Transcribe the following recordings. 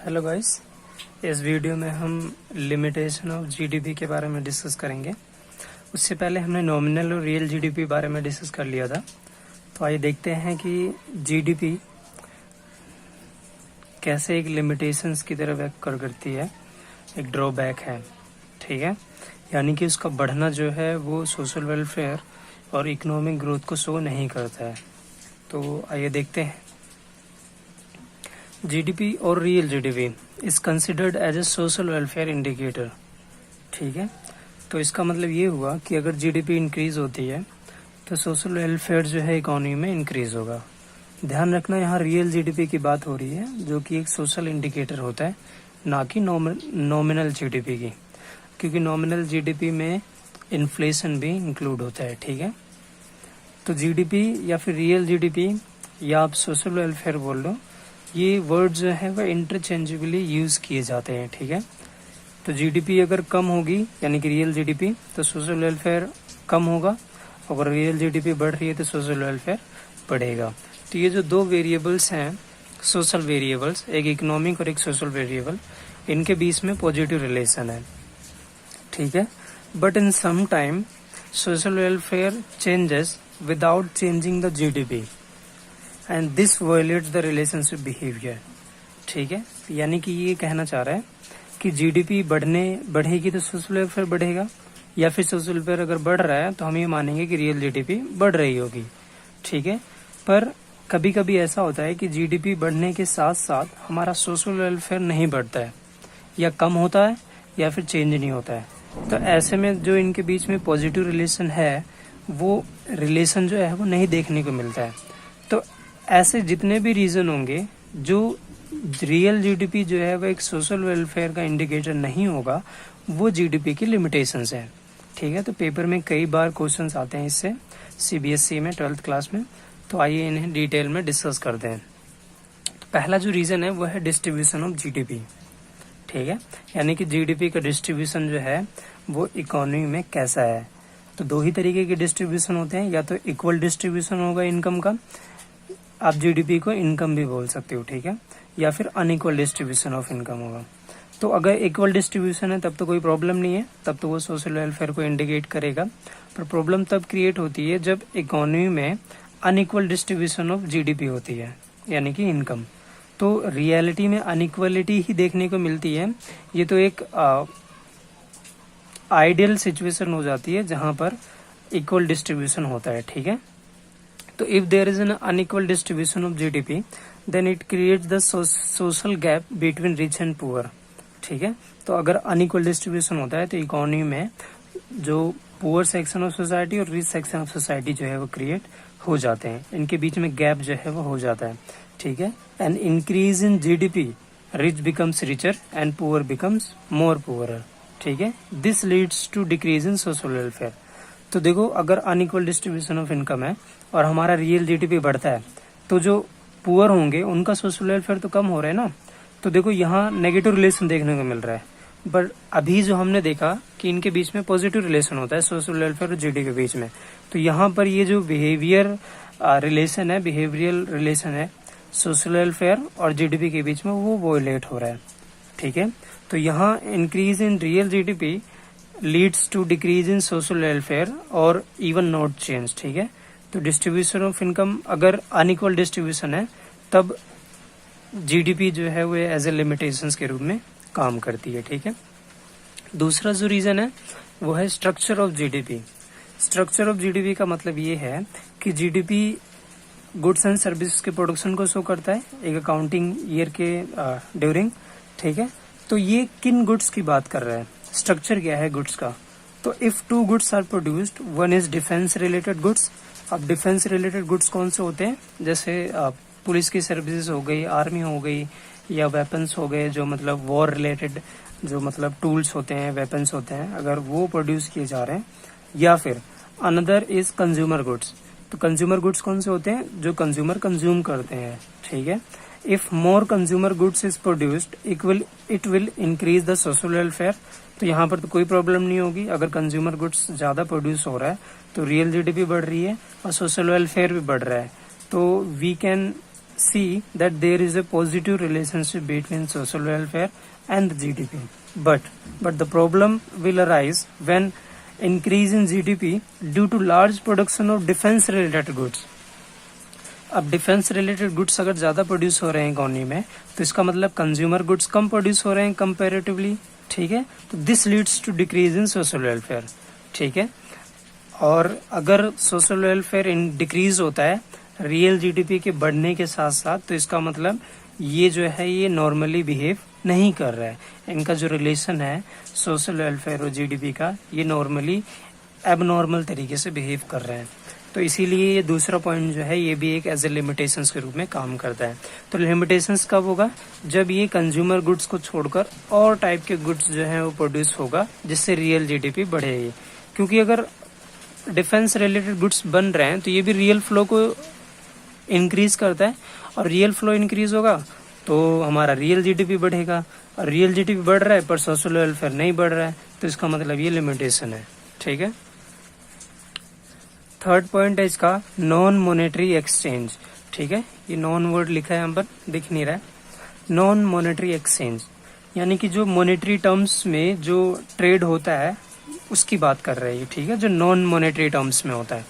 Hello guys, इस video में हम लिमिटेशन ऑफ जीडीपी के बारे में डिस्कस करेंगे। उससे पहले हमने नॉमिनल और रियल जीडीपी बारे में डिस्कस कर लिया था। तो आइए देखते हैं कि जीडीपी कैसे एक लिमिटेशंस की तरह वर्क करती है, एक ड्रॉबैक है, ठीक है। यानी कि उसका बढ़ना जो है वो सोशल वेलफेयर और इकोनॉमिक ग्रोथ को शो नहीं करता है। तो आइए देखते हैं। जीडीपी और real GDP is considered as a social welfare indicator, ठीक है। तो इसका मतलब ये हुआ कि अगर जीडीपी इंक्रीज होती है तो सोशल वेलफेयर जो है इकोनॉमी में इंक्रीज होगा। ध्यान रखना, यहाँ रियल जीडीपी की बात हो रही है जो कि एक सोशल इंडिकेटर होता है, ना कि नॉमिनल जीडीपी की, क्योंकि नॉमिनल जीडीपी में इन्फ्लेशन भी इंक्लूड होता है, ठीक है। तो जीडीपी या फिर रियल जीडीपी या आप सोशल वेलफेयर बोल लो, ये वर्ड जो है वह इंटरचेंजेबली यूज किए जाते हैं, ठीक है। तो जीडीपी अगर कम होगी यानी कि रियल जीडीपी, तो सोशल वेलफेयर कम होगा। अगर रियल जीडीपी बढ़ रही है तो सोशल वेलफेयर बढ़ेगा। तो ये जो दो वेरिएबल्स हैं, सोशल वेरिएबल्स, एक इकोनॉमिक और एक सोशल वेरिएबल, इनके बीच में पॉजिटिव रिलेशन है, ठीक है। But in some time social welfare changes without changing the GDP and this violates the relationship behaviour, ठीक है। यानी कि ये कहना चाह रहा है कि जीडीपी बढ़ेगी तो सोशल वेलफेयर बढ़ेगा, या फिर सोशल वेलफेयर अगर बढ़ रहा है तो हम ये मानेंगे कि रियल जीडीपी बढ़ रही होगी, ठीक है। पर कभी कभी ऐसा होता है कि जीडीपी बढ़ने के साथ साथ हमारा सोशल वेलफेयर नहीं बढ़ता है, या कम होता है, या फिर चेंज नहीं होता है। तो ऐसे में जो इनके बीच में पॉजिटिव रिलेशन है, वो रिलेशन जो है वो नहीं देखने को मिलता है। तो ऐसे जितने भी रीजन होंगे, जो रियल जीडीपी जो है वो एक सोशल वेलफेयर का इंडिकेटर नहीं होगा, वो जीडीपी की लिमिटेशंस है, ठीक है। तो पेपर में कई बार क्वेश्चंस आते हैं इससे, सीबीएसई में 12th क्लास में। तो आइए इन्हें डिटेल में डिस्कस करते हैं। तो पहला जो रीजन है वो है डिस्ट्रीब्यूशन ऑफ जीडीपी, ठीक है। यानी कि जीडीपी का डिस्ट्रीब्यूशन जो है वो इकोनॉमी में कैसा है। तो दो ही तरीके के डिस्ट्रीब्यूशन होते हैं, या तो इक्वल डिस्ट्रीब्यूशन होगा इनकम का, आप जीडीपी को इनकम भी बोल सकते हो, ठीक है, या फिर अनइक्वल डिस्ट्रीब्यूशन ऑफ इनकम होगा। तो अगर इक्वल डिस्ट्रीब्यूशन है तब तो कोई प्रॉब्लम नहीं है, तब तो वो सोशल वेलफेयर को इंडिकेट करेगा। पर प्रॉब्लम तब क्रिएट होती है जब इकोनॉमी में अनइक्वल डिस्ट्रीब्यूशन ऑफ जीडीपी होती है, यानी कि इनकम। तो रियलिटी में अनइक्वलिटी ही देखने को मिलती है। ये तो एक आइडियल सिचुएशन हो जाती है जहां पर इक्वल डिस्ट्रीब्यूशन होता है, ठीक है। तो if there is an unequal distribution of GDP then it creates the social gap between rich and poor, ठीक है। तो अगर अनइक्वल डिस्ट्रीब्यूशन होता है तो इकोनॉमी में जो पुअर सेक्शन ऑफ सोसाइटी और रिच सेक्शन ऑफ सोसाइटी जो है वो क्रिएट हो जाते हैं, इनके बीच में गैप जो है वो हो जाता है, ठीक है। And increase in GDP, rich becomes richer and poor becomes more poorer, ठीक है। This leads to decrease in social welfare. तो देखो, अगर अनइक्वल डिस्ट्रीब्यूशन ऑफ इनकम है और हमारा रियल जीडीपी बढ़ता है, तो जो पुअर होंगे उनका सोशल वेलफेयर तो कम हो रहा है ना। तो देखो, यहाँ नेगेटिव रिलेशन देखने को मिल रहा है। बट अभी जो हमने देखा कि इनके बीच में पॉजिटिव रिलेशन होता है सोशल वेलफेयर और जीडीपी के बीच में। तो यहाँ पर ये जो बिहेवियर रिलेशन है, बिहेवियरल रिलेशन है सोशल वेलफेयर और जीडीपी के बीच में, वो वोलेट हो रहा है, ठीक है। तो यहाँ increase in real GDP leads to decrease in social welfare और इवन नॉट चेंज, ठीक है। तो डिस्ट्रीब्यूशन ऑफ इनकम अगर अनइक्वल डिस्ट्रीब्यूशन है तब जीडीपी जो है वो एज ए लिमिटेशंस के रूप में काम करती है, ठीक है। दूसरा जो रीजन है वो है structure of GDP. Structure of GDP का मतलब ये है कि जीडीपी गुड्स एंड सर्विसेज के प्रोडक्शन को शो करता है एक अकाउंटिंग ईयर के ड्यूरिंग, ठीक है। तो ये किन गुड्स की बात कर रहा है, स्ट्रक्चर क्या है गुड्स का। तो if two goods are produced, one is defence related goods. अब डिफेंस रिलेटेड गुड्स कौन से होते हैं, जैसे पुलिस की सर्विसेज हो गई, आर्मी हो गई, या वेपन्स हो गए, जो मतलब वॉर रिलेटेड जो मतलब टूल्स होते हैं, वेपन्स होते हैं, अगर वो प्रोड्यूस किए जा रहे हैं। या फिर अनदर इज कंज्यूमर गुड्स। तो कंज्यूमर गुड्स कौन से होते हैं, जो कंज्यूमर कंज्यूम करते हैं, ठीक है। If more consumer goods is produced it will increase the social welfare. तो यहाँ पर तो कोई प्रॉब्लम नहीं होगी। अगर कंज्यूमर गुड्स ज्यादा प्रोड्यूस हो रहा है तो रियल जीडीपी बढ़ रही है और सोशल वेलफेयर भी बढ़ रहा है। तो we can see that there is a positive relationship between social welfare and the GDP. But the problem will arise when increase in GDP due to large production of defense related goods. अब defence related goods अगर ज़्यादा produce हो रहे हैं economy में, तो इसका मतलब कंज्यूमर गुड्स कम प्रोड्यूस हो रहे हैं कंपेरेटिवली, ठीक है. तो this leads to decrease in social welfare, ठीक है. और अगर सोशल वेलफेयर इन डिक्रीज होता है रियल जीडीपी के बढ़ने के साथ साथ, तो इसका मतलब ये जो है ये नॉर्मली बिहेव नहीं कर रहा है. इनका जो रिलेशन है सोशल वेलफेयर और जीडीपी का, ये नॉर्मली एबनॉर्मल तरीके से बिहेव कर रहे हैं. तो इसीलिए ये दूसरा पॉइंट जो है ये भी एक एज ए लिमिटेशंस के रूप में काम करता है. तो लिमिटेशंस कब होगा? जब ये कंज्यूमर गुड्स को छोड़कर और टाइप के गुड्स जो है वो प्रोड्यूस होगा, जिससे रियल जीडीपी बढ़ेगी. क्योंकि अगर डिफेंस रिलेटेड गुड्स बन रहे हैं तो ये भी रियल फ्लो को इंक्रीज करता है, और रियल फ्लो इंक्रीज होगा तो हमारा रियल जीडीपी बढ़ेगा. और रियल जीडीपी बढ़ रहा है पर सोशल वेलफेयर नहीं बढ़ रहा है, तो इसका मतलब ये लिमिटेशन है, ठीक है. थर्ड पॉइंट है इसका नॉन मॉनेटरी एक्सचेंज, ठीक है. ये नॉन वर्ड लिखा है यहाँ पर, दिख नहीं रहा है. नॉन मॉनेटरी एक्सचेंज यानी कि जो मॉनेटरी टर्म्स में जो ट्रेड होता है उसकी बात कर रहे हैं, ठीक है, जो नॉन मॉनेटरी टर्म्स में होता है.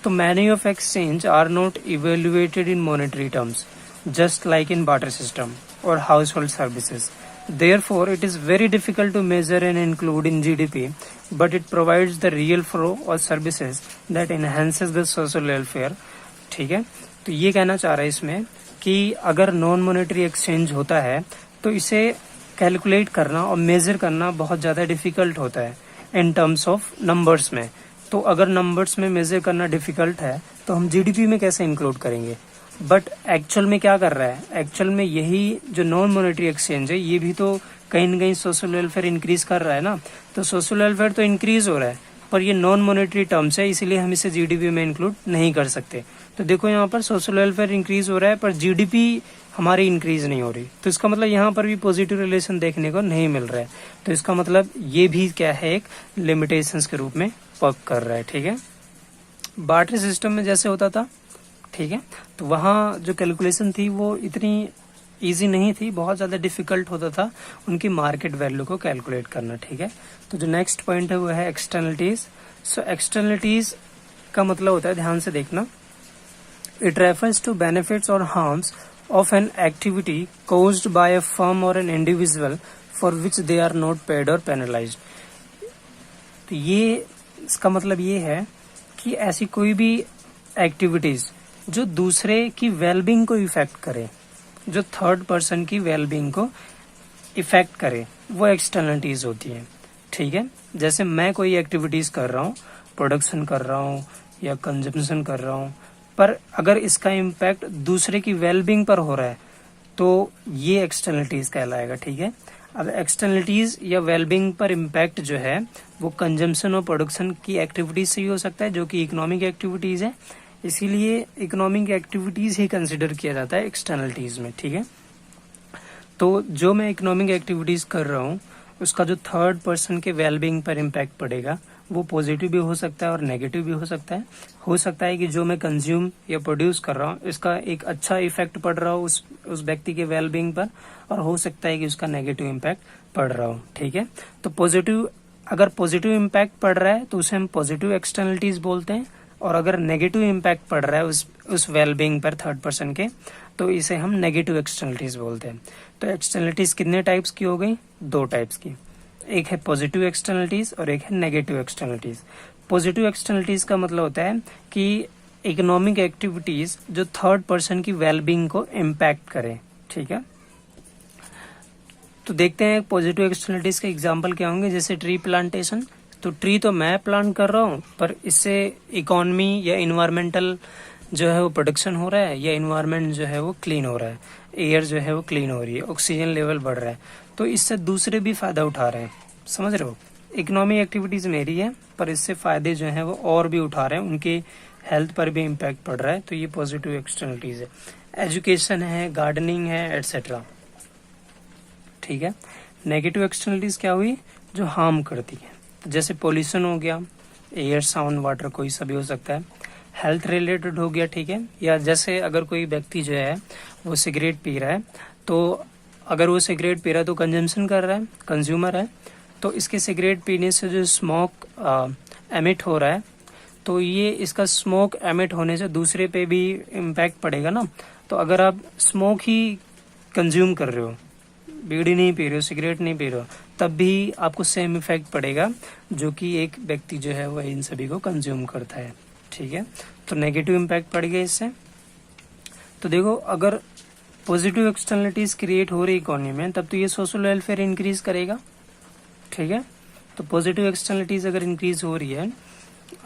तो many of exchange are not evaluated in monetary terms just like in barter system और household services. Therefore, it is very difficult to measure and include in GDP, but it provides the real flow of services that enhances the social welfare. ठीक है. तो ये कहना चाह रहा है इसमें कि अगर नॉन मॉनेटरी एक्सचेंज होता है तो इसे कैलकुलेट करना और मेजर करना बहुत ज़्यादा डिफिकल्ट होता है इन टर्म्स ऑफ नंबर्स में. तो अगर नंबर्स में मेजर करना डिफिकल्ट है तो हम जीडीपी में कैसे इंक्लूड करेंगे? बट एक्चुअल में क्या कर रहा है? एक्चुअल में यही जो नॉन मॉनेटरी एक्सचेंज है ये भी तो कहीं न कहीं सोशल वेलफेयर इंक्रीज कर रहा है ना. तो सोशल वेलफेयर तो इंक्रीज हो रहा है पर ये नॉन मॉनेटरी टर्म्स है, इसीलिए हम इसे जीडीपी में इंक्लूड नहीं कर सकते. तो देखो यहाँ पर सोशल वेलफेयर इंक्रीज हो रहा है पर जीडीपी हमारी इंक्रीज नहीं हो रही, तो इसका मतलब यहाँ पर भी पॉजिटिव रिलेशन देखने को नहीं मिल रहा है. तो इसका मतलब ये भी क्या है, एक लिमिटेशंस के रूप में वर्क कर रहा है, ठीक है. बार्टर सिस्टम में जैसे होता था, ठीक है, तो वहाँ जो कैलकुलेशन थी वो इतनी इजी नहीं थी, बहुत ज़्यादा डिफिकल्ट होता था उनकी मार्केट वैल्यू को कैलकुलेट करना, ठीक है. तो जो नेक्स्ट पॉइंट है वो है एक्सटर्नलिटीज. सो एक्सटर्नलिटीज का मतलब होता है, ध्यान से देखना, इट रेफर्स टू बेनिफिट्स और harms of an activity caused by a firm और an individual for which they are not paid और पेनलाइज्ड. तो ये इसका मतलब ये है कि ऐसी कोई भी एक्टिविटीज जो दूसरे की वेलबींग को इफेक्ट करे, जो थर्ड पर्सन की वेलबींग को इफेक्ट करे, वो एक्सटर्नलिटीज होती है, ठीक है. जैसे मैं कोई एक्टिविटीज कर रहा हूँ, प्रोडक्शन कर रहा हूँ या कंजम्पशन कर रहा हूँ, पर अगर इसका इम्पैक्ट दूसरे की वेलबींग पर हो रहा है तो ये एक्सटर्नलिटीज कहलाएगा, ठीक है. अब एक्सटर्नलिटीज या वेलबींग पर इम्पैक्ट जो है वो कंजम्पशन और प्रोडक्शन की एक्टिविटीज से ही हो सकता है, जो कि इकोनॉमिक एक्टिविटीज है. इसीलिए इकोनॉमिक एक्टिविटीज ही कंसिडर किया जाता है एक्सटर्नलिटीज में, ठीक है. तो जो मैं इकोनॉमिक एक्टिविटीज कर रहा हूँ उसका जो थर्ड पर्सन के वेलबींग पर इम्पैक्ट पड़ेगा वो पॉजिटिव भी हो सकता है और नेगेटिव भी हो सकता है. हो सकता है कि जो मैं कंज्यूम या प्रोड्यूस कर रहा हूँ इसका एक अच्छा इफेक्ट पड़ रहा हो उस व्यक्ति के वेलबींग पर, और हो सकता है कि उसका नेगेटिव इम्पैक्ट पड़ रहा हो, ठीक है. तो पॉजिटिव, अगर पॉजिटिव इम्पैक्ट पड़ रहा है तो उसे हम पॉजिटिव एक्सटर्नलिटीज बोलते हैं, और अगर नेगेटिव इम्पैक्ट पड़ रहा है उस वेलबींग पर थर्ड पर्सन के, तो इसे हम नेगेटिव एक्सटर्नलिटीज बोलते हैं. तो एक्सटर्नलिटीज कितने टाइप्स की हो गई? 2 टाइप्स की. एक है पॉजिटिव एक्सटर्नलिटीज और एक है नेगेटिव एक्सटर्नलिटीज. पॉजिटिव एक्सटर्नलिटीज का मतलब होता है कि इकोनॉमिक एक्टिविटीज जो थर्ड पर्सन की वेलबींग को इम्पैक्ट करें, ठीक है. तो देखते हैं पॉजिटिव एक्सटर्नलिटीज के एग्जाम्पल क्या होंगे. जैसे ट्री प्लांटेशन, तो ट्री तो मैं प्लांट कर रहा हूँ पर इससे इकोनॉमी या इन्वायरमेंटल जो है वो प्रोडक्शन हो रहा है, या इन्वायरमेंट जो है वो क्लीन हो रहा है, एयर जो है वो क्लीन हो रही है, ऑक्सीजन लेवल बढ़ रहा है, तो इससे दूसरे भी फायदा उठा रहे हैं. समझ रहे हो? इकोनॉमिक एक्टिविटीज मेरी है पर इससे फायदे जो है वो और भी उठा रहे हैं, उनके हेल्थ पर भी इम्पैक्ट पड़ रहा है, तो ये पॉजिटिव एक्सटर्नलिटीज है. एजुकेशन है, गार्डनिंग है, एटसेट्रा, ठीक है. नेगेटिव एक्सटर्नलिटीज क्या हुई? जो हार्म करती है, जैसे पोल्यूशन हो गया, एयर, साउंड, वाटर, कोई सा भी हो सकता है. हेल्थ रिलेटेड हो गया, ठीक है. या जैसे अगर कोई व्यक्ति जो है वो सिगरेट पी रहा है, तो अगर वो सिगरेट पी रहा है तो कंजम्पशन कर रहा है, कंज्यूमर है, तो इसके सिगरेट पीने से जो स्मोक एमिट हो रहा है, तो ये इसका स्मोक एमिट होने से दूसरे पे भी इम्पैक्ट पड़ेगा ना। तो अगर आप स्मोक ही कंज्यूम कर रहे हो, बीड़ी नहीं पी रहे हो, सिगरेट नहीं पी रहे हो, तब भी आपको सेम इफेक्ट पड़ेगा जो कि एक व्यक्ति जो है वह इन सभी को कंज्यूम करता है। ठीक है, तो नेगेटिव इम्पैक्ट पड़ गया इससे। तो देखो, अगर पॉजिटिव एक्सटर्नलिटीज क्रिएट हो रही इकोनॉमी में, तब तो ये सोशल वेलफेयर इंक्रीज करेगा। ठीक है, तो पॉजिटिव एक्सटर्नलिटीज अगर इंक्रीज हो रही है,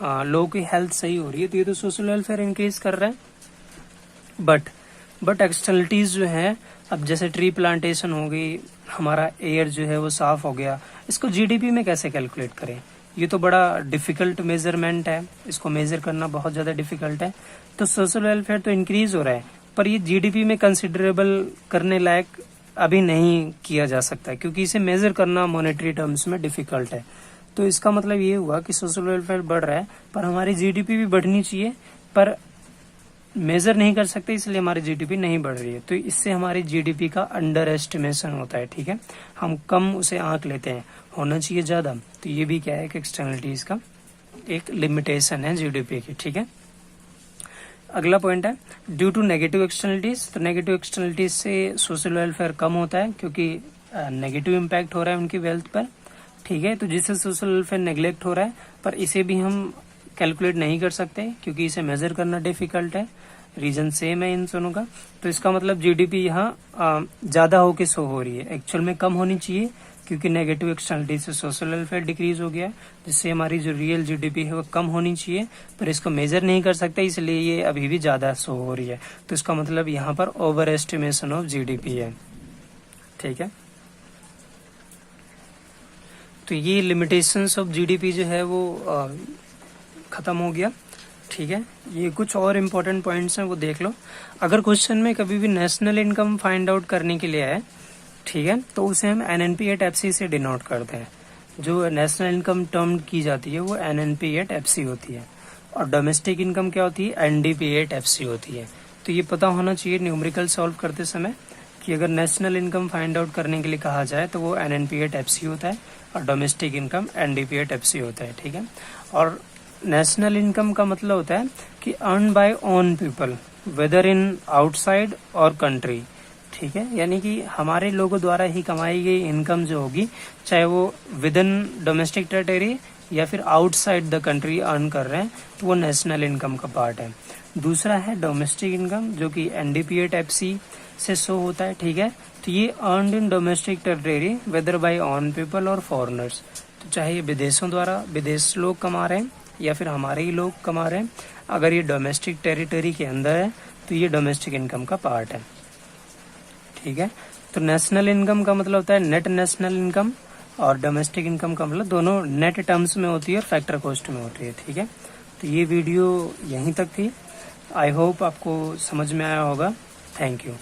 लोगों की हेल्थ सही हो रही है, तो ये तो सोशल वेलफेयर इंक्रीज कर रहा है। बट एक्सटर्नलिटीज जो है, अब जैसे ट्री प्लांटेशन हो गई, हमारा एयर जो है वो साफ हो गया, इसको जीडीपी में कैसे कैलकुलेट करें? ये तो बड़ा डिफिकल्ट मेजरमेंट है, इसको मेजर करना बहुत ज्यादा डिफिकल्ट है। तो सोशल वेलफेयर तो इंक्रीज हो रहा है, पर ये जीडीपी में कंसिडरेबल करने लायक अभी नहीं किया जा सकता, क्योंकि इसे मेजर करना मॉनेटरी टर्म्स में डिफिकल्ट है। तो इसका मतलब ये हुआ कि सोशल वेलफेयर बढ़ रहा है, पर हमारी जीडीपी भी बढ़नी चाहिए, पर मेजर नहीं कर सकते, इसलिए हमारी जीडीपी नहीं बढ़ रही है। तो इससे हमारी जीडीपी का अंडर एस्टिमेशन होता है। ठीक है, हम कम उसे आंक लेते हैं, होना चाहिए ज्यादा। तो ये भी क्या है कि एक्सटर्नलिटीज का एक लिमिटेशन है जीडीपी की। ठीक है, अगला पॉइंट है ड्यू टू नेगेटिव एक्सटर्नलिटीज। तो नेगेटिव एक्सटर्नलिटीज से सोशल वेलफेयर कम होता है, क्योंकि नेगेटिव इम्पैक्ट हो रहा है उनकी वेल्थ पर। ठीक है, तो जिससे सोशल वेलफेयर नेग्लेक्ट हो रहा है, पर इसे भी हम कैलकुलेट नहीं कर सकते, क्योंकि इसे मेजर करना डिफिकल्ट है। रीजन सेम है इन दोनों का। तो इसका मतलब जीडीपी यहाँ ज्यादा होके शो हो रही है, एक्चुअल में कम होनी चाहिए, क्योंकि नेगेटिव एक्सटर्नलिटी से सोशल वेलफेयर डिक्रीज हो गया, जिससे हमारी जो रियल जीडीपी है वो कम होनी चाहिए, पर इसको मेजर नहीं कर सकते, इसलिए ये अभी भी ज्यादा शो हो रही है। तो इसका मतलब यहाँ पर ओवर एस्टिमेशन ऑफ जीडीपी है। ठीक है, तो ये लिमिटेशंस ऑफ जीडीपी जो है वो खत्म हो गया। ठीक है, ये कुछ और इम्पोर्टेंट पॉइंट्स हैं, वो देख लो। अगर क्वेश्चन में कभी भी नेशनल इनकम फाइंड आउट करने के लिए आए, ठीक है, तो उसे हम NNP@FC से डिनोट करते हैं। जो नेशनल इनकम टर्म की जाती है वो NNP@FC होती है, और डोमेस्टिक इनकम क्या होती है? NDP@FC होती है। तो ये पता होना चाहिए न्यूमेरिकल सॉल्व करते समय कि अगर नेशनल इनकम फाइंड आउट करने के लिए कहा जाए तो वो NNP@FC होता है, और डोमेस्टिक इनकम NDP@FC होता है। ठीक है, और नेशनल इनकम का मतलब होता है कि earn by own people whether in outside और कंट्री। ठीक है, यानी कि हमारे लोगों द्वारा ही कमाई गई इनकम जो होगी, चाहे वो विद इन डोमेस्टिक टेरिटरी या फिर आउटसाइड द कंट्री अर्न कर रहे हैं, तो वो नेशनल इनकम का पार्ट है। दूसरा है डोमेस्टिक इनकम, जो कि NDP@FC से शो होता है। ठीक है, तो ये earned in domestic territory whether by own people और फॉरेनर्स। तो चाहे ये विदेशों द्वारा विदेश लोग कमा रहे हैं या फिर हमारे ही लोग कमा रहे हैं, अगर ये डोमेस्टिक टेरिटरी के अंदर है तो ये डोमेस्टिक इनकम का पार्ट है। ठीक है, तो नेशनल इनकम का मतलब होता है नेट नेशनल इनकम, और डोमेस्टिक इनकम का मतलब दोनों नेट टर्म्स में होती है और फैक्टर कॉस्ट में होती है। ठीक है, तो ये वीडियो यहीं तक थी। आई होप आपको समझ में आया होगा। Thank you.